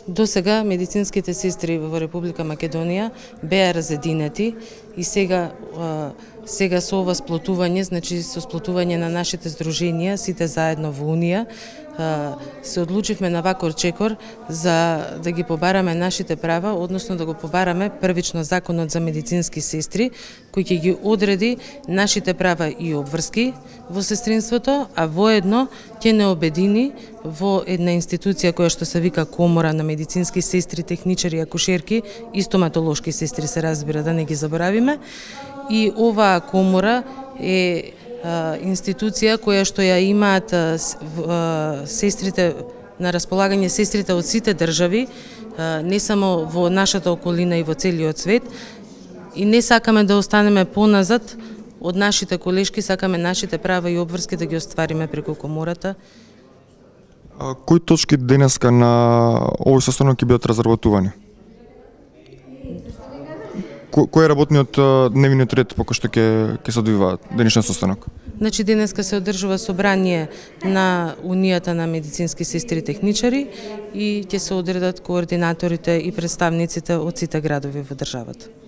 До сега медицинските сестри во Република Македонија беа разединети и сега со ова сплотување, значи со сплотување на нашите здруженија, сите заедно во Унија, се одлучивме на вакор чекор за да ги побараме нашите права, односно да го побараме првично законот за медицински сестри, кој ќе ги одреди нашите права и обврски во сестринството, а воедно ќе не обедини во една институција која што се вика Комора на медицински сестри, техничари, акушерки и стоматолошки сестри, се разбира, да не ги заборавиме. И оваа комора е институција која што ја имаат сестрите на располагање, сестрите од сите држави, не само во нашата околина и во целиот свет. И не сакаме да останеме поназад од нашите колешки, сакаме нашите права и обврски да ги оствариме преку комората. Кои точки денеска на овој состанок ќе бидат разработувани? Кој е работниот дневниот ред по кој што ќе се одвива денешниот состанок? Значи денеска се одржува собрание на Унијата на медицински сестри и техничари и ќе се одредат координаторите и представниците од сите градови во државата.